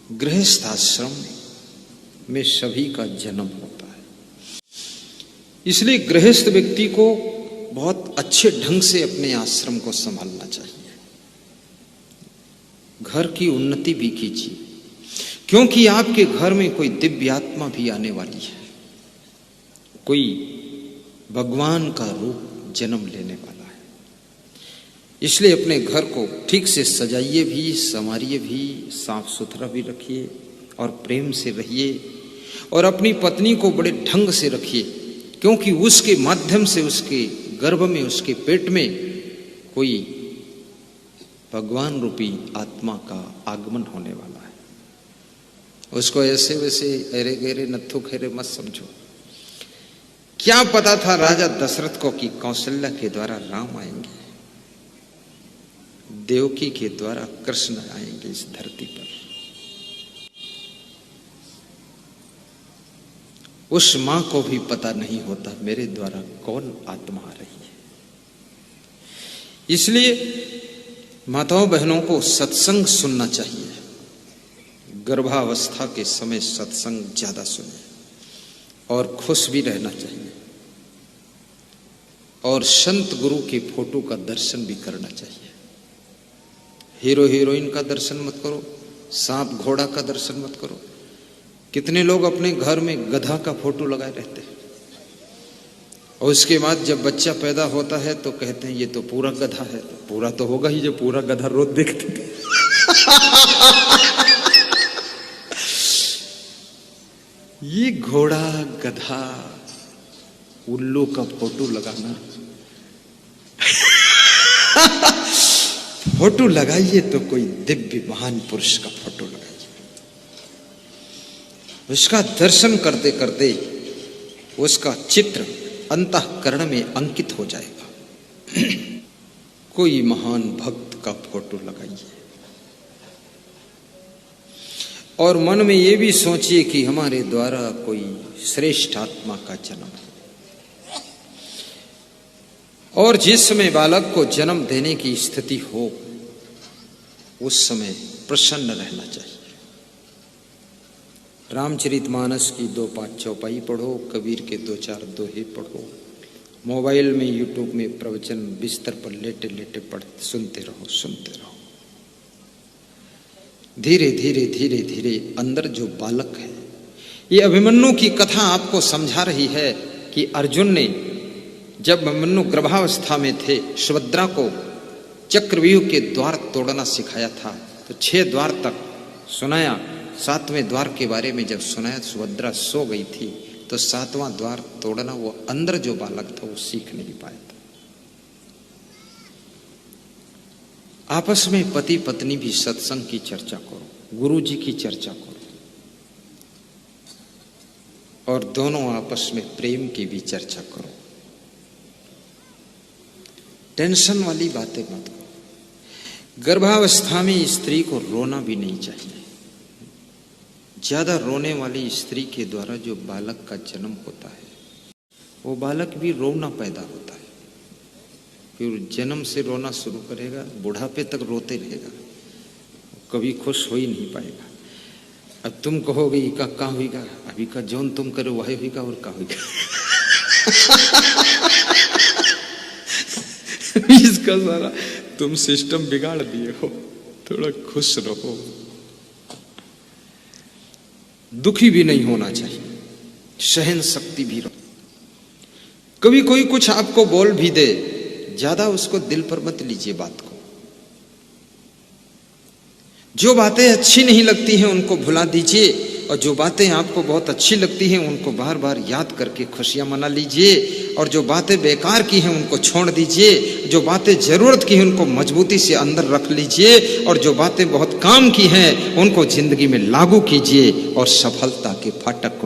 गृहस्थ आश्रम में सभी का जन्म होता है। इसलिए गृहस्थ व्यक्ति को बहुत अच्छे ढंग से अपने आश्रम को संभालना चाहिए। घर की उन्नति भी कीजिए, क्योंकि आपके घर में कोई दिव्य आत्मा भी आने वाली है, कोई भगवान का रूप जन्म लेने वाला है। इसलिए अपने घर को ठीक से सजाइए भी, संवारिए भी, साफ सुथरा भी रखिए और प्रेम से रहिए, और अपनी पत्नी को बड़े ढंग से रखिए, क्योंकि उसके माध्यम से उसके गर्भ में, उसके पेट में कोई भगवान रूपी आत्मा का आगमन होने वाला है। उसको ऐसे वैसे अरे गहरे नत्थु खेरे मत समझो। क्या पता था राजा दशरथ को कि कौशल्या के द्वारा राम आएंगे, देवकी के द्वारा कृष्ण आएंगे इस धरती पर। उस मां को भी पता नहीं होता मेरे द्वारा कौन आत्मा आ रही है। इसलिए माताओं बहनों को सत्संग सुनना चाहिए। गर्भावस्था के समय सत्संग ज्यादा सुने और खुश भी रहना चाहिए, और संत गुरु के फोटो का दर्शन भी करना चाहिए। हीरो हीरोइन का दर्शन मत करो, सांप घोड़ा का दर्शन मत करो। कितने लोग अपने घर में गधा का फोटो लगाए रहते हैं, और उसके बाद जब बच्चा पैदा होता है तो कहते हैं ये तो पूरा गधा है। तो पूरा तो होगा ही, जो पूरा गधा रोज देखते थे। ये घोड़ा गधा उल्लू का फोटो लगाना, फोटो लगाइए तो कोई दिव्य महान पुरुष का फोटो लगाइए। उसका दर्शन करते करते उसका चित्र अंतःकरण में अंकित हो जाएगा। कोई महान भक्त का फोटो लगाइए, और मन में ये भी सोचिए कि हमारे द्वारा कोई श्रेष्ठ आत्मा का जन्म है। और जिस समय बालक को जन्म देने की स्थिति हो, उस समय प्रसन्न रहना चाहिए। रामचरितमानस की 2-5 चौपाई पढ़ो, कबीर के 2-4 दोहे पढ़ो, मोबाइल में यूट्यूब में प्रवचन बिस्तर पर लेटे लेटे सुनते रहो, सुनते रहो। धीरे धीरे धीरे धीरे अंदर जो बालक है, ये अभिमन्यु की कथा आपको समझा रही है कि अर्जुन ने जब अभिमन्यु गर्भावस्था में थे, सुभद्रा को चक्रव्यूह के द्वार तोड़ना सिखाया था, तो 6 द्वार तक सुनाया। 7वें द्वार के बारे में जब सुनाया, सुभद्रा सो गई थी, तो 7वां द्वार तोड़ना वो अंदर जो बालक था वो सीख नहीं पाया था। आपस में पति पत्नी भी सत्संग की चर्चा करो, गुरु जी की चर्चा करो, और दोनों आपस में प्रेम की भी चर्चा करो। टेंशन वाली बातें मत करो। गर्भावस्था में स्त्री को रोना भी नहीं चाहिए। ज्यादा रोने वाली स्त्री के द्वारा जो बालक का जन्म होता है, वो बालक भी रोना पैदा होता है। फिर जन्म से रोना शुरू करेगा, बुढ़ापे तक रोते रहेगा, कभी खुश हो ही नहीं पाएगा। अब तुम कहोगे इका का होगा, अभी का जौन तुम करो वही होगा, और का होगा। इसका सारा तुम सिस्टम बिगाड़ दिए हो। थोड़ा खुश रहो, दुखी भी नहीं होना चाहिए, सहन शक्ति भी रहो। कभी कोई कुछ आपको बोल भी दे, ज्यादा उसको दिल पर मत लीजिए बात को। जो बातें अच्छी नहीं लगती हैं उनको भुला दीजिए, और जो बातें आपको बहुत अच्छी लगती हैं उनको बार बार याद करके खुशियां मना लीजिए, और जो बातें बेकार की हैं उनको छोड़ दीजिए। जो बातें जरूरत की हैं उनको मजबूती से अंदर रख लीजिए, और जो बातें बहुत काम की हैं उनको जिंदगी में लागू कीजिए, और सफलता के फाटक